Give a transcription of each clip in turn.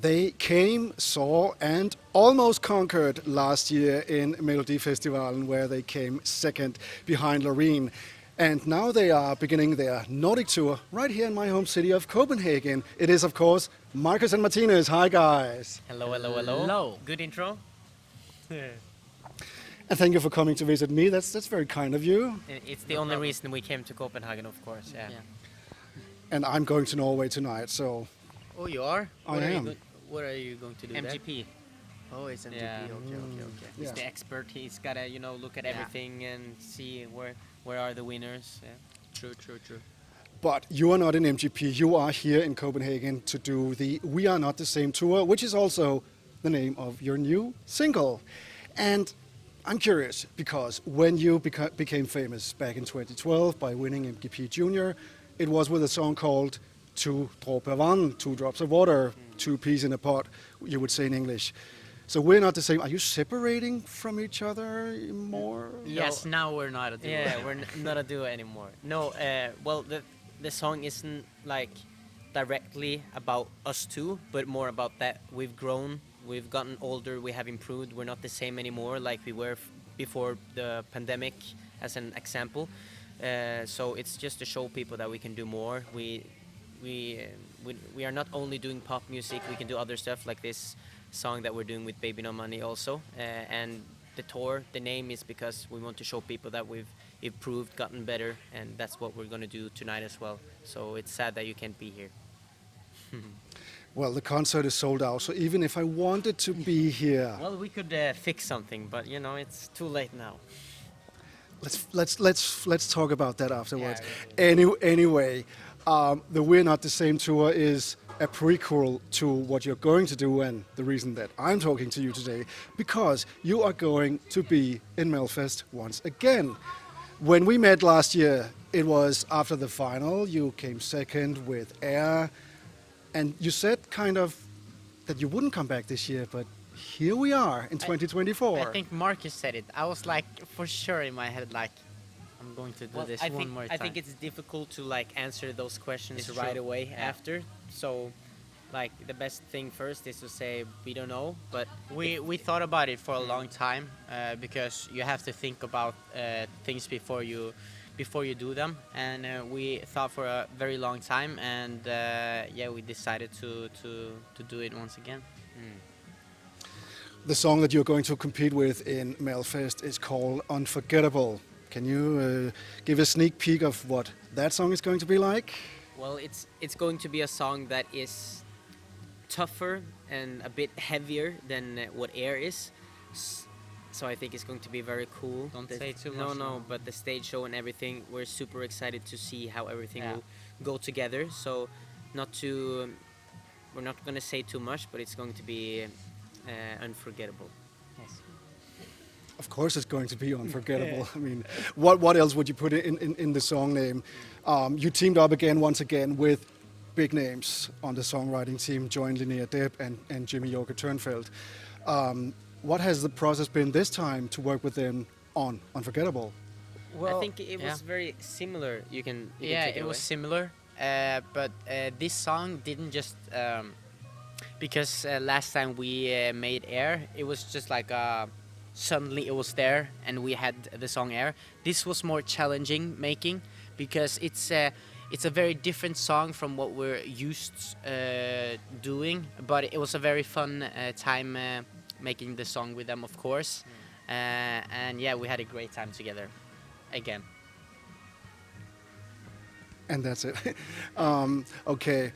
They came, saw, and almost conquered last year in Melodifestivalen, where they came second behind Loreen. And now they are beginning their Nordic tour right here in my home city of Copenhagen. It is, of course, Marcus and Martinus. Hi, guys. Hello, hello, hello. Hello. Good intro. And thank you for coming to visit me. That's very kind of you. It's the only reason we came to Copenhagen, of course. Yeah. And I'm going to Norway tonight, so Oh, you are? I am. What are you going to do there? MGP. Oh, it's MGP. Yeah. Okay. He's Yeah. the expert. He's gotta, look at Yeah. everything and see where are the winners. Yeah. True. But you are not in MGP. You are here in Copenhagen to do the We Are Not the Same tour, which is also the name of your new single. And I'm curious because when you became famous back in 2012 by winning MGP Junior, it was with a song called Two Dråber Vand, Two Drops of Water, Two Peas in a Pot, you would say in English. So we're not the same. Are you separating from each other more? Yes, now we're not a duo. Yeah, we're not a duo anymore. No, well, the song isn't like directly about us two, but more about that we've grown, we've gotten older, we have improved. We're not the same anymore like we were before the pandemic, as an example. So it's just to show people that we can do more. We are not only doing pop music. We can do other stuff like this song that we're doing with Baby No Money also. And the tour, the name is because we want to show people that we've improved, gotten better, and that's what we're going to do tonight as well. So it's sad that you can't be here. Well, the concert is sold out, so even if I wanted to be here, Well, we could fix something, but it's too late now. let's talk about that afterwards. Yeah, Anyway, the We're Not the Same tour is a prequel to what you're going to do, and the reason that I'm talking to you today, because you are going to be in Melfest once again. When we met last year, it was after the final. You came second with Air, and you said kind of that you wouldn't come back this year, but here we are in 2024. I think Marcus said it. I was like, for sure in my head, like, I'm going to do this one more time. I think it's difficult to answer those questions It's right true. away Yeah. after. So, the best thing first is to say we don't know, but We thought about it for a long time because you have to think about things before you do them, and we thought for a very long time, and we decided to do it once again. The song that you're going to compete with in Melfest is called Unforgettable. Can you give a sneak peek of what that song is going to be like? well, it's going to be a song that is tougher and a bit heavier than what Air is. So I think it's going to be very cool. Don't The- say too No, much no, now. but the stage show and everything, we're super excited to see how everything Yeah. will go together. So we're not going to say too much, but it's going to be unforgettable. Of course, it's going to be unforgettable. I mean, what else would you put in the song name? You teamed up once again with big names on the songwriting team, joined Linnea Depp and Jimmy Yorker Turnfeld. What has the process been this time to work with them on Unforgettable? I think it was very similar. You can Yeah, take it was away. similar, but this song didn't just because last time we made Air, it was just like suddenly it was there and we had the song Air. This was more challenging making because it's a very different song from what we're used doing, but it was a very fun time making the song with them, of course, and we had a great time together again. And that's it. Okay.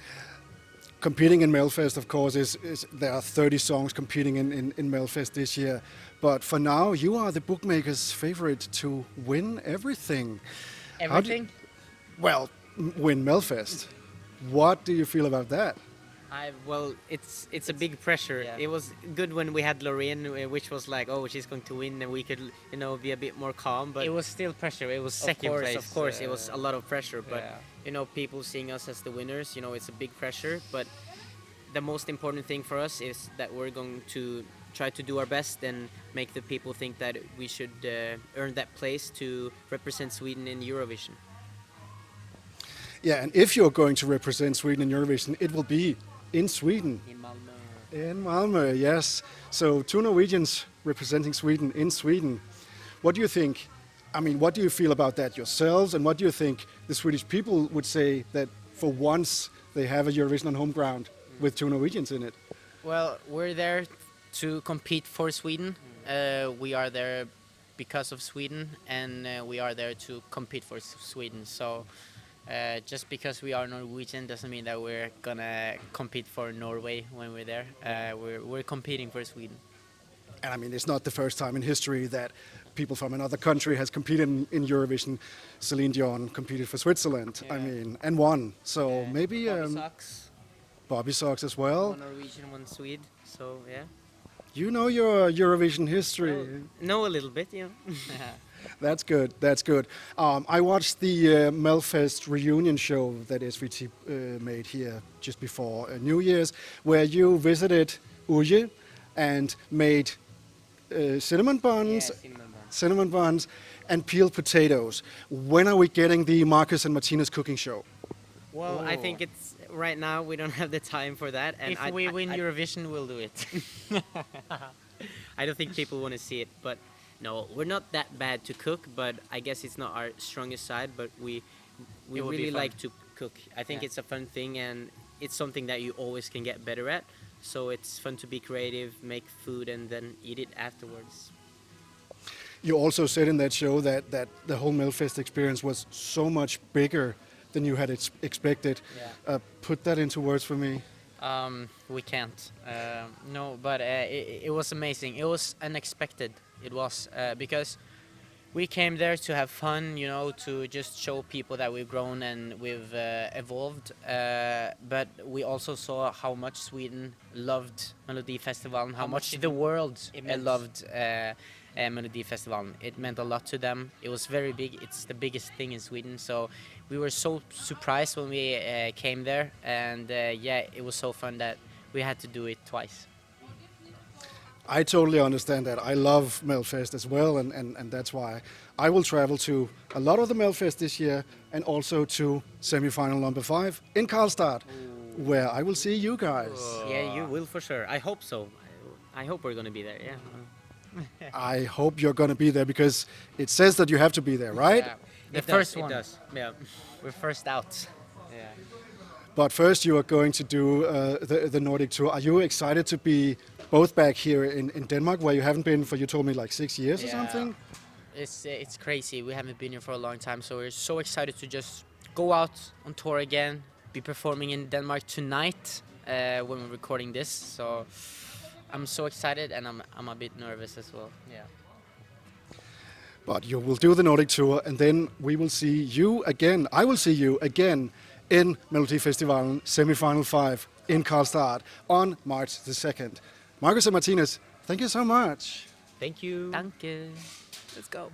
Competing in Melfest, of course, is there are 30 songs competing in Melfest this year. But for now, you are the bookmakers' favorite to win everything. Everything? Well, win Melfest. What do you feel about that? Well, it's a big pressure. Yeah. It was good when we had Lorraine, which was like, oh, she's going to win, and we could, be a bit more calm. But It was still pressure. It was of second course, place. of course, it was a lot of pressure. But yeah. people seeing us as the winners, it's a big pressure. But the most important thing for us is that we're going to try to do our best and make the people think that we should earn that place to represent Sweden in Eurovision. Yeah, and if you're going to represent Sweden in Eurovision, it will be in Sweden. In Malmö. In Malmö, yes. So two Norwegians representing Sweden in Sweden. What do you think? I mean, what do you feel about that yourselves? And what do you think the Swedish people would say that for once they have a Eurovision on home ground with two Norwegians in it? Well, we're there to compete for Sweden. We are there because of Sweden, and we are there to compete for Sweden. So just because we are Norwegian doesn't mean that we're gonna compete for Norway when we're there. We're competing for Sweden. And I mean, it's not the first time in history that people from another country has competed in Eurovision. Celine Dion competed for Switzerland, I Yeah. mean, and won. So Yeah. maybe Bobby Sox, Bobby Sox as well. one Norwegian, one Swede. So yeah, You know your Eurovision history. know a little bit, yeah. That's good. That's good. I watched the Melfest reunion show that SVT made here just before New Year's, where you visited Uje and made cinnamon buns, cinnamon buns, and peeled potatoes. When are we getting the Marcus and Martinus cooking show? Well, I think it's right now we don't have the time for that, and If we win Eurovision, we'll do it. I don't think people want to see it, but no, we're not that bad to cook, but I guess it's not our strongest side, but we It will be really fun. like to cook. I think Yeah. it's a fun thing, and it's something that you always can get better at. So it's fun to be creative, make food, and then eat it afterwards. You also said in that show that the whole Melfest experience was so much bigger than you had expected. Yeah. Put that into words for me. We can't. No, but it was amazing. It was unexpected. It was because we came there to have fun, you know, to just show people that we've grown and we've evolved. But we also saw how much Sweden loved Melodifestivalen, how much the world loved Melodifestivalen. It meant a lot to them. It was very big. It's the biggest thing in Sweden. So we were so surprised when we came there. And yeah, it was so fun that we had to do it twice. I totally understand that. I love Melfest as well, and that's why I will travel to a lot of the Melfest this year, and also to semi-final number 5 in Karlstad, where I will see you guys. Yeah, you will for sure. I hope so. I hope we're gonna be there. Yeah. I hope you're going to be there because it says that you have to be there, right? Yeah. The It first does, one. It does. Yeah. We're first out. Yeah. But first, you are going to do the Nordic tour. Are you excited to be both back here in Denmark, where you haven't been for, you told me, like 6 years or Yeah. something? It's crazy. We haven't been here for a long time, so we're so excited to just go out on tour again. Be performing in Denmark tonight when we're recording this. So I'm so excited, and I'm a bit nervous as well. Yeah. But you will do the Nordic tour, and then we will see you again. I will see you again in Melodifestivalen semi-final 5 in Karlstad on March the 2nd. Marcus and Martinus, thank you so much. Thank you. Danke. Let's go.